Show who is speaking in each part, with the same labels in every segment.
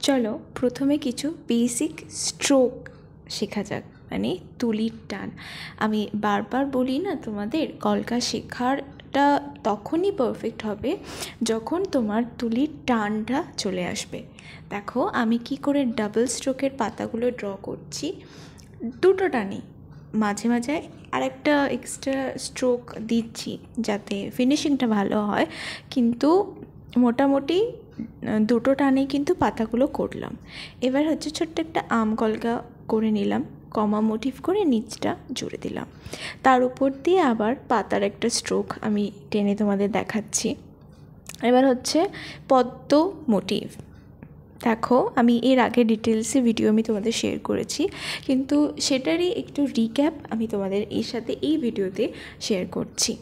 Speaker 1: চলো প্রথমে কিছু বেসিক স্ট্রোক শেখা যাক, মানে তুলির টান। আমি বারবার বলি না তোমাদের, কলকা শেখাটা তখনই পারফেক্ট হবে যখন তোমার তুলির টানটা চলে আসবে। দেখো আমি কি করে ডাবল স্ট্রোকের পাতাগুলো ড্র করছি। দুটো টানি, মাঝে মাঝে আরেকটা এক্সট্রা স্ট্রোক দিচ্ছি যাতে ফিনিশিংটা ভালো হয়, কিন্তু মোটামুটি দুটো টানেই কিন্তু পাতাগুলো করলাম। এবার হচ্ছে ছোট্ট একটা আম কলকা করে নিলাম, কমা মোটিভ করে নিচটা জুড়ে দিলাম, তার উপর দিয়ে আবার পাতার একটা স্ট্রোক আমি টেনে তোমাদের দেখাচ্ছি। এবার হচ্ছে পদ্ম মোটিভ। দেখো আমি এর আগে ডিটেলসে ভিডিও আমি তোমাদের শেয়ার করেছি, কিন্তু সেটারই একটু রিক্যাপ আমি তোমাদের এর সাথে এই ভিডিওতে শেয়ার করছি।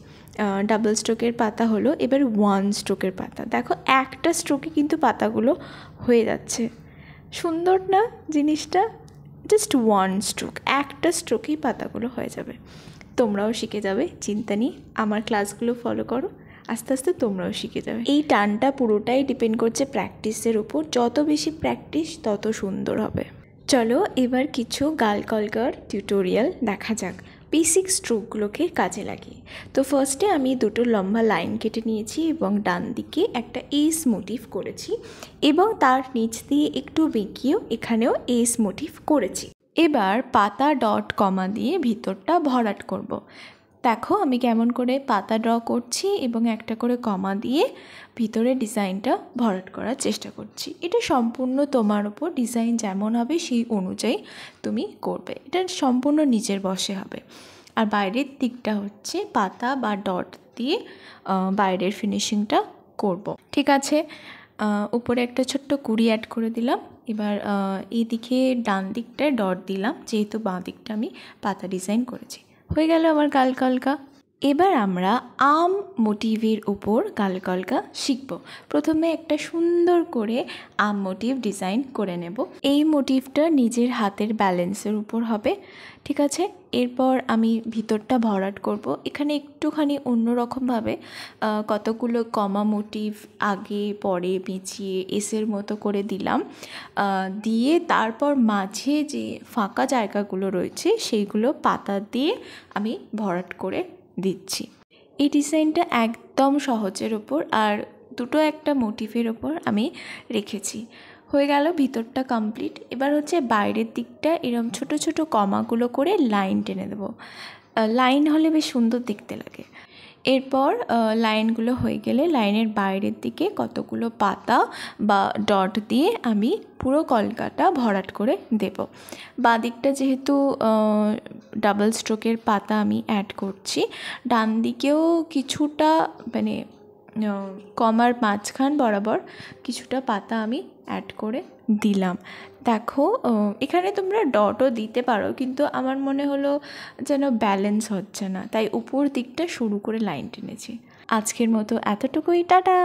Speaker 1: ডাবল স্ট্রোকের পাতা হলো, এবার ওয়ান স্ট্রোকের পাতা। দেখো একটা স্ট্রোকে কিন্তু পাতাগুলো হয়ে যাচ্ছে, সুন্দর না জিনিসটা? জাস্ট ওয়ান স্ট্রোক, একটা স্ট্রোকেই পাতাগুলো হয়ে যাবে। তোমরাও শিখে যাবে, চিন্তা নেই। আমার ক্লাসগুলো ফলো করো, আস্তে আস্তে তোমরাও শিখে যাবে। এই টানটা পুরোটাই ডিপেন্ড করছে প্র্যাকটিসের উপর, যত বেশি প্র্যাকটিস তত সুন্দর হবে। চলো এবার কিছু গাল কলকার টিউটোরিয়াল দেখা যাক বেসিক স্ট্রোকগুলোকে কাজে লাগিয়ে। তো ফার্স্টে আমি দুটো লম্বা লাইন কেটে নিয়েছি এবং ডান দিকে একটা এস মোটিভ করেছি, এবং তার নিচ দিয়ে একটু বেঁকিয়েও এখানেও এস মোটিভ করেছি। এবার পাতা ডট কমা দিয়ে ভিতরটা ভরাট করব। দেখো আমি কেমন করে পাতা ড্র করছি এবং একটা করে কমা দিয়ে ভিতরে ডিজাইনটা ভরাট করার চেষ্টা করছি। এটা সম্পূর্ণ তোমার ওপর, ডিজাইন যেমন হবে সেই অনুযায়ী তুমি করবে, এটা সম্পূর্ণ নিজের বশে হবে। আর বাইরের দিকটা হচ্ছে পাতা বা ডট দিয়ে বাইরের ফিনিশিংটা করব। ঠিক আছে, উপরে একটা ছোট্ট কুড়ি অ্যাড করে দিলাম। এবার এইদিকে ডান দিকটায় ডট দিলাম, যেহেতু বাঁ দিকটা আমি পাতা ডিজাইন করেছি। হয়ে গেল আমার গাল কলকা। এবার আমরা আম মোটিভের উপর গাল কলকা শিখব। প্রথমে একটা সুন্দর করে আম মোটিভ ডিজাইন করে নেব। এই মোটিভটা নিজের হাতের ব্যালেন্সের উপর হবে, ঠিক আছে? এরপর আমি ভিতরটা ভরাট করব। এখানে একটুখানি অন্যরকমভাবে কতগুলো কমা মোটিভ আগে পরে পিছিয়ে এসের মতো করে দিলাম, দিয়ে তারপর মাঝে যে ফাঁকা জায়গাগুলো রয়েছে সেইগুলো পাতা দিয়ে আমি ভরাট করে দিচ্ছি। এই ডিজাইনটা একদম সহজের ওপর আর দুটো একটা মোটিভের ওপর আমি রেখেছি। হয়ে গেল ভিতরটা কমপ্লিট। এবার হচ্ছে বাইরের দিকটা এরকম ছোট ছোট কমাগুলো করে লাইন টেনে দেবো। লাইন হলে বেশ সুন্দর দেখতে লাগে। এরপর লাইনগুলো হয়ে গেলে লাইনের বাইরের দিকে কতগুলো পাতা বা ডট দিয়ে আমি পুরো কলকাটা ভরাট করে দেব। বাঁ দিকটা যেহেতু ডাবল স্ট্রোকের পাতা আমি অ্যাড করছি, ডান দিকেও কিছুটা মানে কমার মাঝখান বরাবর কিছুটা পাতা আমি অ্যাড করে দিলাম। দেখো এখানে তোমরা ডটও দিতে পারো, কিন্তু আমার মনে হলো যেন ব্যালেন্স হচ্ছে না, তাই উপর দিকটা শুরু করে লাইন টেনেছি। আজকের মতো এতটুকুই, টাটা।